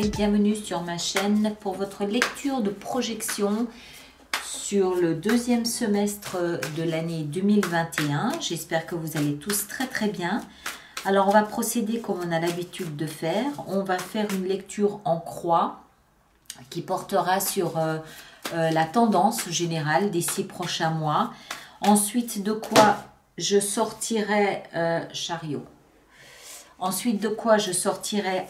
et bienvenue sur ma chaîne pour votre lecture de projection sur le deuxième semestre de l'année 2021. J'espère que vous allez tous très bien. Alors on va procéder comme on a l'habitude de faire. On va faire une lecture en croix qui portera sur la tendance générale des 6 prochains mois. Ensuite de quoi je sortirai chariot. Ensuite de quoi je sortirai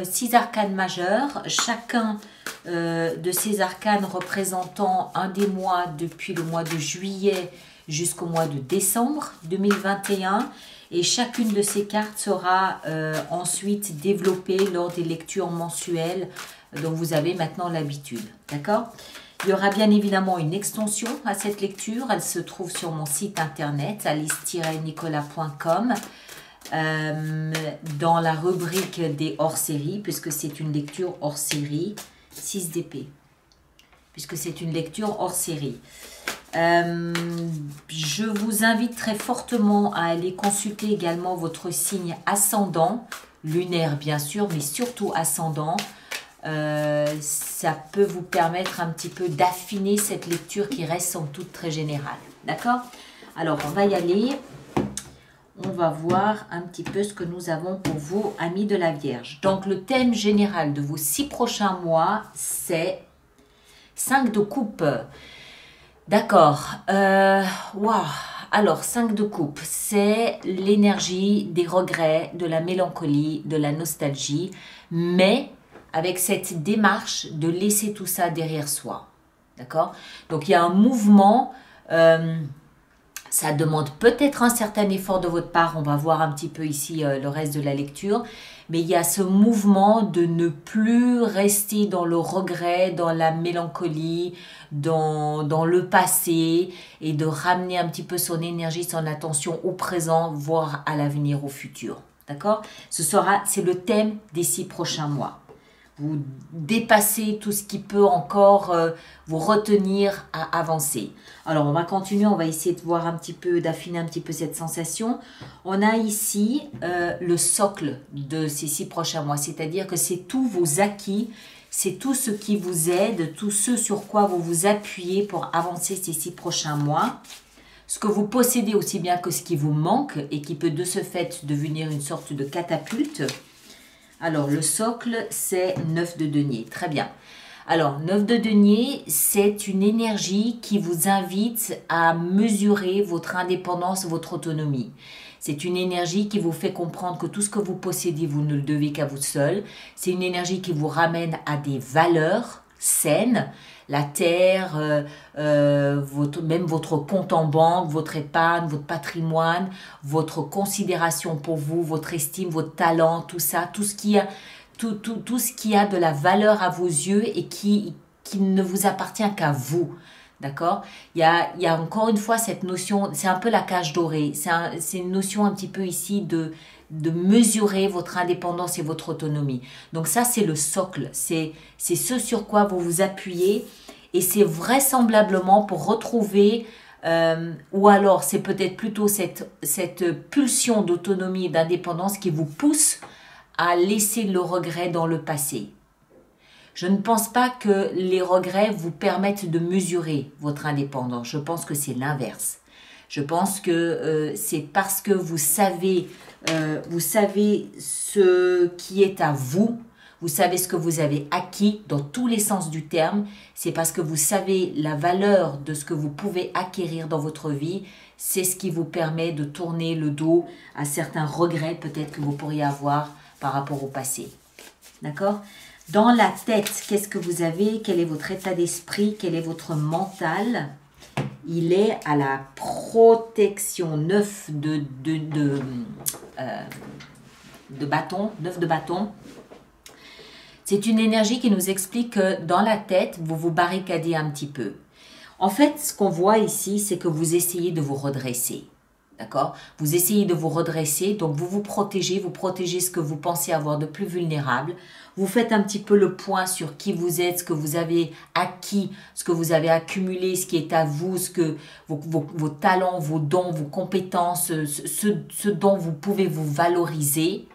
6 arcanes majeurs, chacun de ces arcanes représentant un des mois depuis le mois de juillet jusqu'au mois de décembre 2021. Et chacune de ces cartes sera ensuite développée lors des lectures mensuelles dont vous avez maintenant l'habitude. D'accord ? Il y aura bien évidemment une extension à cette lecture. Elle se trouve sur mon site internet alice-nicolas.com. Dans la rubrique des hors-séries, puisque c'est une lecture hors-série, 6 d'épée, puisque c'est une lecture hors-série. Je vous invite très fortement à aller consulter également votre signe ascendant, lunaire bien sûr, mais surtout ascendant. Ça peut vous permettre un petit peu d'affiner cette lecture qui reste somme toute très générale. D'accord ? Alors, on va y aller. On va voir un petit peu ce que nous avons pour vous, amis de la Vierge. Donc, le thème général de vos 6 prochains mois, c'est 5 de coupe. D'accord. Wow. Alors, 5 de coupe, c'est l'énergie des regrets, de la mélancolie, de la nostalgie, mais avec cette démarche de laisser tout ça derrière soi. D'accord ? Donc, il y a un mouvement... ça demande peut-être un certain effort de votre part, on va voir un petit peu ici le reste de la lecture, mais il y a ce mouvement de ne plus rester dans le regret, dans la mélancolie, dans le passé, et de ramener un petit peu son énergie, son attention au présent, voire à l'avenir, au futur. D'accord ? C'est le thème des 6 prochains mois. Vous dépassez tout ce qui peut encore vous retenir à avancer. Alors, on va continuer, on va essayer de voir un petit peu, d'affiner un petit peu cette sensation. On a ici le socle de ces 6 prochains mois, c'est-à-dire que c'est tous vos acquis, c'est tout ce qui vous aide, tout ce sur quoi vous vous appuyez pour avancer ces 6 prochains mois. Ce que vous possédez aussi bien que ce qui vous manque et qui peut de ce fait devenir une sorte de catapulte. Alors, le socle, c'est 9 de denier. Très bien. Alors, 9 de denier, c'est une énergie qui vous invite à mesurer votre indépendance, votre autonomie. C'est une énergie qui vous fait comprendre que tout ce que vous possédez, vous ne le devez qu'à vous seul. C'est une énergie qui vous ramène à des valeurs saines. La terre, même votre compte en banque, votre épargne, votre patrimoine, votre considération pour vous, votre estime, votre talent, tout ça, tout ce qui a de la valeur à vos yeux et qui ne vous appartient qu'à vous. D'accord ? Il y a encore une fois cette notion, c'est un peu la cage dorée, c'est une notion un petit peu ici de mesurer votre indépendance et votre autonomie. Donc ça, c'est le socle, c'est ce sur quoi vous vous appuyez et c'est vraisemblablement pour retrouver, ou alors c'est peut-être plutôt cette pulsion d'autonomie et d'indépendance qui vous pousse à laisser le regret dans le passé. Je ne pense pas que les regrets vous permettent de mesurer votre indépendance. Je pense que c'est l'inverse. Je pense que c'est parce que vous savez ce qui est à vous, vous savez ce que vous avez acquis dans tous les sens du terme, c'est parce que vous savez la valeur de ce que vous pouvez acquérir dans votre vie, c'est ce qui vous permet de tourner le dos à certains regrets peut-être que vous pourriez avoir par rapport au passé. D'accord ? Dans la tête, qu'est-ce que vous avez ? Quel est votre état d'esprit ? Quel est votre mental ? Il est à la protection 9 de bâton, 9 de bâton. C'est une énergie qui nous explique que dans la tête, vous vous barricadez un petit peu. En fait, ce qu'on voit ici, c'est que vous essayez de vous redresser. D'accord ? Vous essayez de vous redresser, donc vous protégez ce que vous pensez avoir de plus vulnérable. Vous faites un petit peu le point sur qui vous êtes, ce que vous avez acquis, ce que vous avez accumulé, ce qui est à vous, vos talents, vos dons, vos compétences, ce dont vous pouvez vous valoriser.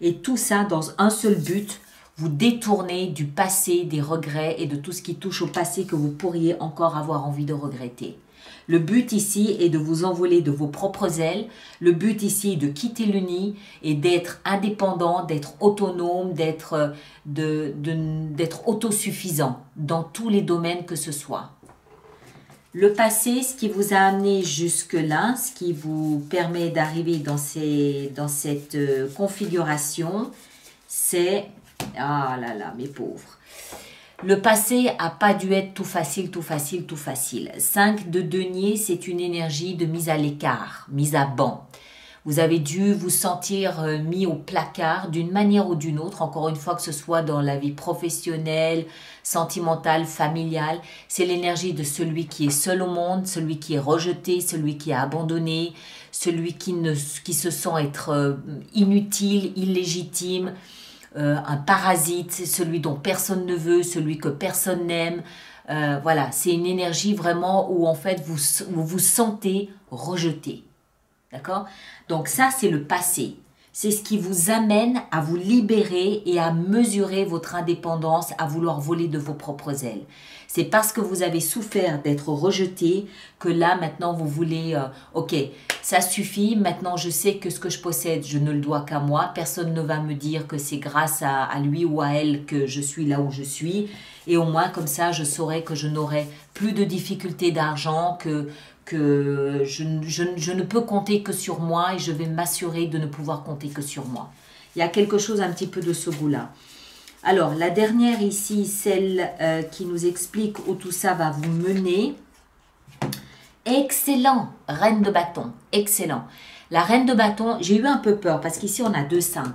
Et tout ça dans un seul but, vous détourner du passé, des regrets et de tout ce qui touche au passé que vous pourriez encore avoir envie de regretter. Le but ici est de vous envoler de vos propres ailes. Le but ici est de quitter le nid et d'être indépendant, d'être autonome, d'être autosuffisant dans tous les domaines que ce soit. Le passé, ce qui vous a amené jusque-là, ce qui vous permet d'arriver dans cette configuration, c'est... Ah là là, mes pauvres. Le passé n'a pas dû être tout facile, tout facile, tout facile. 5 de denier, c'est une énergie de mise à l'écart, mise à banc. Vous avez dû vous sentir mis au placard d'une manière ou d'une autre, encore une fois que ce soit dans la vie professionnelle, sentimentale, familiale. C'est l'énergie de celui qui est seul au monde, celui qui est rejeté, celui qui est abandonné, celui qui se sent être inutile, illégitime, un parasite, c'est celui dont personne ne veut, celui que personne n'aime. Voilà, c'est une énergie vraiment où en fait vous vous sentez rejeté. D'accord? Donc ça, c'est le passé. C'est ce qui vous amène à vous libérer et à mesurer votre indépendance, à vouloir voler de vos propres ailes. C'est parce que vous avez souffert d'être rejeté que là, maintenant, vous voulez, ok, ça suffit, maintenant je sais que ce que je possède, je ne le dois qu'à moi. Personne ne va me dire que c'est grâce à lui ou à elle que je suis là où je suis. Et au moins, comme ça, je saurai que je n'aurai plus de difficultés d'argent, que je ne peux compter que sur moi et je vais m'assurer de ne pouvoir compter que sur moi. Il y a quelque chose un petit peu de ce goût-là. Alors, la dernière ici, celle qui nous explique où tout ça va vous mener. Excellent, reine de bâton, excellent. La reine de bâton, j'ai eu un peu peur parce qu'ici on a 2 5.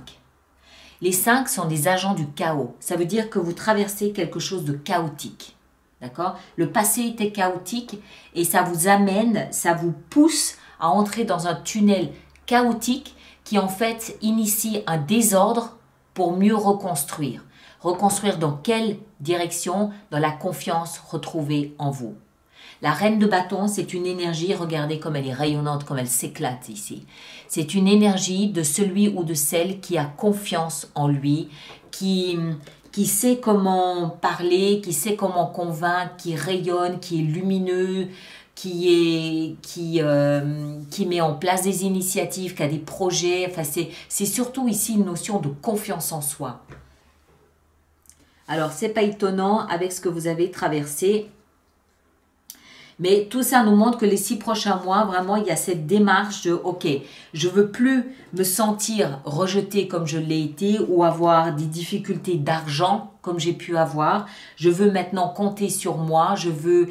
Les 5 sont des agents du chaos. Ça veut dire que vous traversez quelque chose de chaotique. D'accord? Le passé était chaotique et ça vous amène, ça vous pousse à entrer dans un tunnel chaotique qui en fait initie un désordre pour mieux reconstruire. Reconstruire dans quelle direction? Dans la confiance retrouvée en vous. La reine de bâton, c'est une énergie, regardez comme elle est rayonnante, comme elle s'éclate ici. C'est une énergie de celui ou de celle qui a confiance en lui, qui sait comment parler, qui sait comment convaincre, qui rayonne, qui est lumineux, qui met en place des initiatives, qui a des projets. Enfin, c'est surtout ici une notion de confiance en soi. Alors, c'est pas étonnant avec ce que vous avez traversé. Mais tout ça nous montre que les 6 prochains mois, vraiment, il y a cette démarche de « Ok, je veux plus me sentir rejeté comme je l'ai été ou avoir des difficultés d'argent comme j'ai pu avoir. Je veux maintenant compter sur moi. Je veux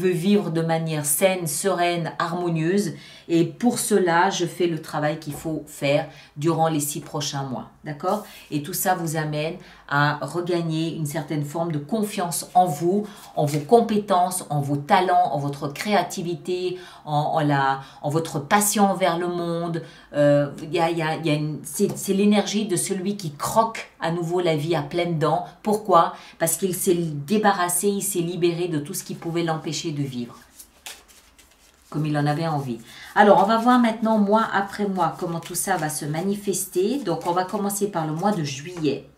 vivre de manière saine, sereine, harmonieuse. Et pour cela, je fais le travail qu'il faut faire durant les 6 prochains mois. D'accord? Et tout ça vous amène à regagner une certaine forme de confiance en vous, en vos compétences, en vos talents, en votre créativité, en votre passion envers le monde. C'est l'énergie de celui qui croque à nouveau la vie à pleines dents. Pourquoi? Parce qu'il s'est débarrassé, il s'est libéré de tout ce qui pouvait l'empêcher de vivre comme il en avait envie. Alors, on va voir maintenant, mois après mois, comment tout ça va se manifester. Donc, on va commencer par le mois de juillet.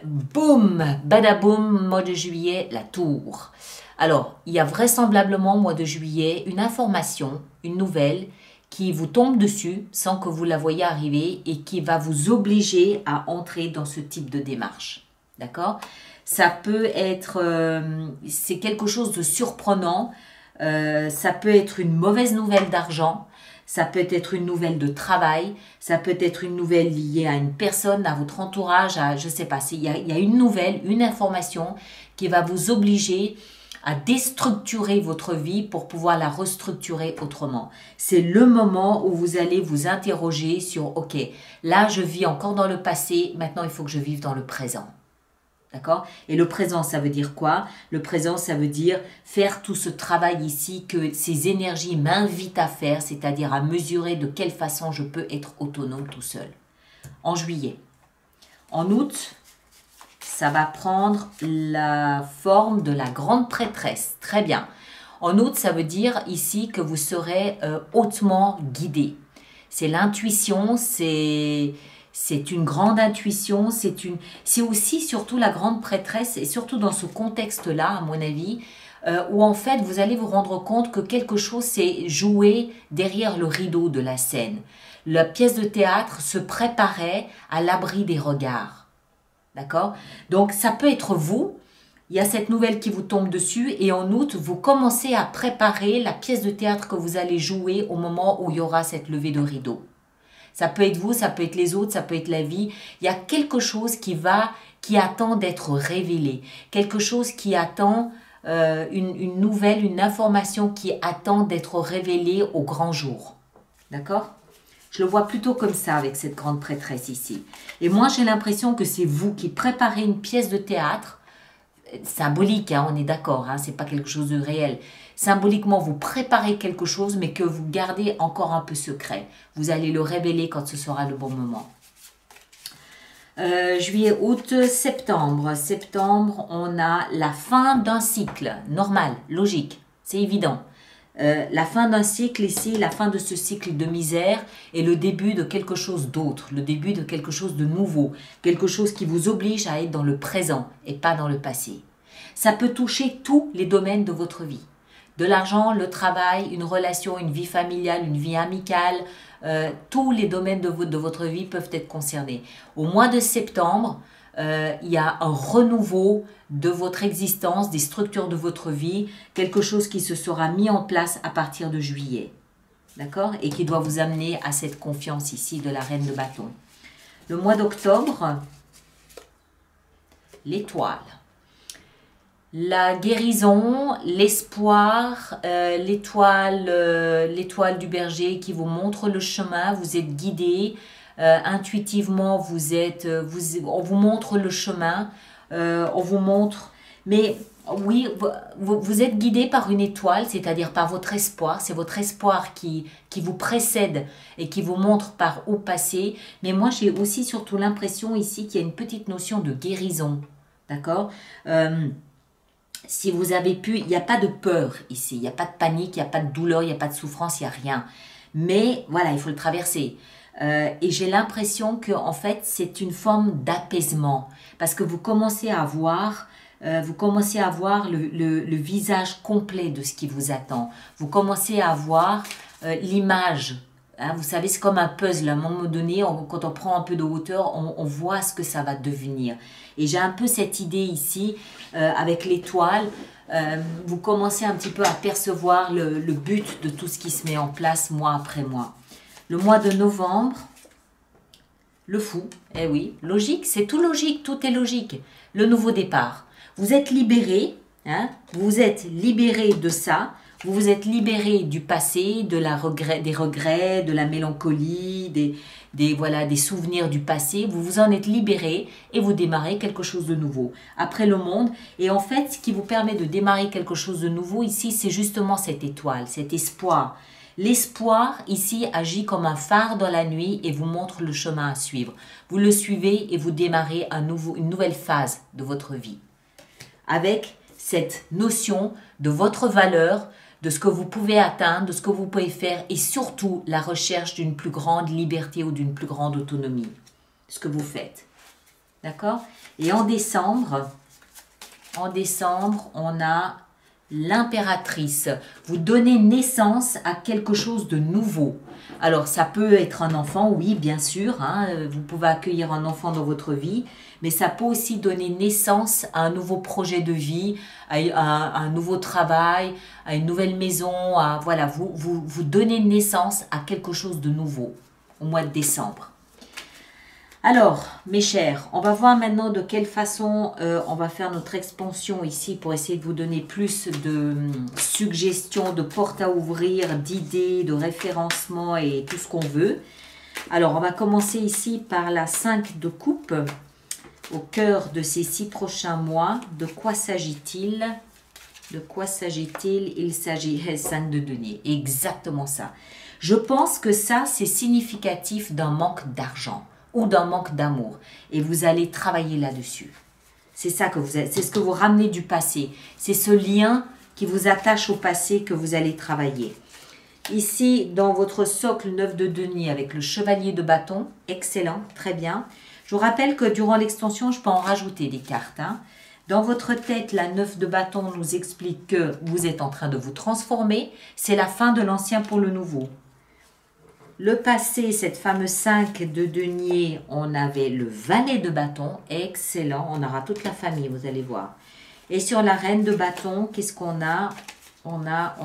Boum, badaboum, mois de juillet, la tour. Alors, il y a vraisemblablement, mois de juillet, une information, une nouvelle qui vous tombe dessus sans que vous la voyez arriver et qui va vous obliger à entrer dans ce type de démarche. D'accord? Ça peut être, c'est quelque chose de surprenant. Ça peut être une mauvaise nouvelle d'argent, ça peut être une nouvelle de travail, ça peut être une nouvelle liée à une personne, à votre entourage, à, je ne sais pas, il y a une nouvelle, une information qui va vous obliger à déstructurer votre vie pour pouvoir la restructurer autrement. C'est le moment où vous allez vous interroger sur « Ok, là je vis encore dans le passé, maintenant il faut que je vive dans le présent. » D'accord? Et le présent, ça veut dire quoi? Le présent, ça veut dire faire tout ce travail ici que ces énergies m'invitent à faire, c'est-à-dire à mesurer de quelle façon je peux être autonome tout seul. En juillet. En août, ça va prendre la forme de la grande prêtresse. Très bien. En août, ça veut dire ici que vous serez hautement guidé. C'est l'intuition, c'est c'est une grande intuition, c'est aussi surtout la grande prêtresse, et surtout dans ce contexte-là, à mon avis, où en fait vous allez vous rendre compte que quelque chose s'est joué derrière le rideau de la scène. La pièce de théâtre se préparait à l'abri des regards. D'accord? Donc ça peut être vous, il y a cette nouvelle qui vous tombe dessus et en août, vous commencez à préparer la pièce de théâtre que vous allez jouer au moment où il y aura cette levée de rideau. Ça peut être vous, ça peut être les autres, ça peut être la vie. Il y a quelque chose qui attend d'être révélé. Quelque chose qui attend une nouvelle, une information qui attend d'être révélée au grand jour. D'accord? Je le vois plutôt comme ça avec cette grande prêtresse ici. Et moi, j'ai l'impression que c'est vous qui préparez une pièce de théâtre symbolique, hein, on est d'accord, hein, c'est pas quelque chose de réel. Symboliquement, vous préparez quelque chose, mais que vous gardez encore un peu secret. Vous allez le révéler quand ce sera le bon moment. Juillet, août, septembre. Septembre, on a la fin d'un cycle, normal, logique, c'est évident. La fin d'un cycle ici, la fin de ce cycle de misère et le début de quelque chose d'autre, le début de quelque chose de nouveau, quelque chose qui vous oblige à être dans le présent et pas dans le passé. Ça peut toucher tous les domaines de votre vie. De l'argent, le travail, une relation, une vie familiale, une vie amicale, tous les domaines de votre vie peuvent être concernés. Au mois de septembre, il y a un renouveau de votre existence, des structures de votre vie, quelque chose qui se sera mis en place à partir de juillet. D'accord? Et qui doit vous amener à cette confiance ici de la reine de bâton. Le mois d'octobre, l'étoile. La guérison, l'espoir, l'étoile du berger qui vous montre le chemin, vous êtes guidé, intuitivement on vous montre le chemin, on vous montre, mais oui, vous êtes guidé par une étoile, c'est-à-dire par votre espoir, c'est votre espoir qui vous précède et qui vous montre par où passer, mais moi j'ai aussi surtout l'impression ici qu'il y a une petite notion de guérison, d'accord? Si vous avez pu, il n'y a pas de peur ici, il n'y a pas de panique, il n'y a pas de douleur, il n'y a pas de souffrance, il n'y a rien. Mais voilà, il faut le traverser. Et j'ai l'impression que en fait, c'est une forme d'apaisement. Parce que vous commencez à voir, le visage complet de ce qui vous attend. Vous commencez à voir l'image. Hein, vous savez, c'est comme un puzzle. À un moment donné, quand on prend un peu de hauteur, on voit ce que ça va devenir. Et j'ai un peu cette idée ici, avec l'étoile, vous commencez un petit peu à percevoir le but de tout ce qui se met en place mois après mois. Le mois de novembre, le fou, eh oui, logique, c'est tout logique, tout est logique. Le nouveau départ. Vous êtes libéré, hein, vous êtes libéré de ça, vous vous êtes libéré du passé, des regrets, de la mélancolie, des souvenirs du passé. Vous vous en êtes libéré et vous démarrez quelque chose de nouveau. Après le monde, et en fait, ce qui vous permet de démarrer quelque chose de nouveau ici, c'est justement cette étoile, cet espoir. L'espoir ici agit comme un phare dans la nuit et vous montre le chemin à suivre. Vous le suivez et vous démarrez une nouvelle phase de votre vie. Avec cette notion de votre valeur, de ce que vous pouvez atteindre, de ce que vous pouvez faire et surtout la recherche d'une plus grande liberté ou d'une plus grande autonomie. Ce que vous faites. D'accord? Et en décembre, on a l'impératrice. Vous donnez naissance à quelque chose de nouveau. Alors, ça peut être un enfant, oui, bien sûr. Hein, vous pouvez accueillir un enfant dans votre vie. Mais ça peut aussi donner naissance à un nouveau projet de vie, à un nouveau travail, à une nouvelle maison. Voilà, vous donnez naissance à quelque chose de nouveau au mois de décembre. Alors, mes chers, on va voir maintenant de quelle façon on va faire notre expansion ici pour essayer de vous donner plus de suggestions, de portes à ouvrir, d'idées, de référencement et tout ce qu'on veut. Alors, on va commencer ici par la 5 de coupe. Au cœur de ces 6 prochains mois, de quoi s'agit-il? De quoi s'agit-il? Il s'agit 5 de denier, exactement ça. Je pense que ça, c'est significatif d'un manque d'argent ou d'un manque d'amour. Et vous allez travailler là-dessus. C'est ça que c'est ce que vous ramenez du passé. C'est ce lien qui vous attache au passé que vous allez travailler. Ici, dans votre socle 9 de denier avec le chevalier de bâton, excellent, très bien. Je vous rappelle que durant l'extension, je peux en rajouter des cartes. Hein. Dans votre tête, la 9 de bâton nous explique que vous êtes en train de vous transformer. C'est la fin de l'ancien pour le nouveau. Le passé, cette fameuse 5 de denier, on avait le valet de bâton. Excellent, on aura toute la famille, vous allez voir. Et sur la reine de bâton, qu'est-ce qu'on a ? On a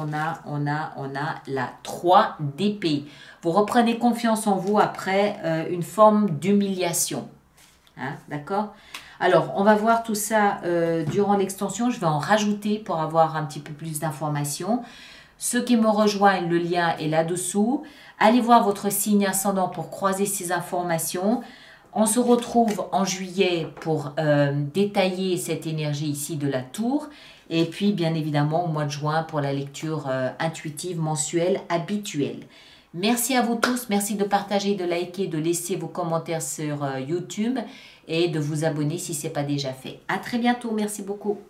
la 3 d'épée. Vous reprenez confiance en vous après une forme d'humiliation. Hein, d'accord ? Alors, on va voir tout ça durant l'extension. Je vais en rajouter pour avoir un petit peu plus d'informations. Ceux qui me rejoignent, le lien est là-dessous. Allez voir votre signe ascendant pour croiser ces informations. On se retrouve en juillet pour détailler cette énergie ici de la tour. Et puis, bien évidemment, au mois de juin pour la lecture intuitive, mensuelle, habituelle. Merci à vous tous. Merci de partager, de liker, de laisser vos commentaires sur YouTube et de vous abonner si ce n'est pas déjà fait. À très bientôt. Merci beaucoup.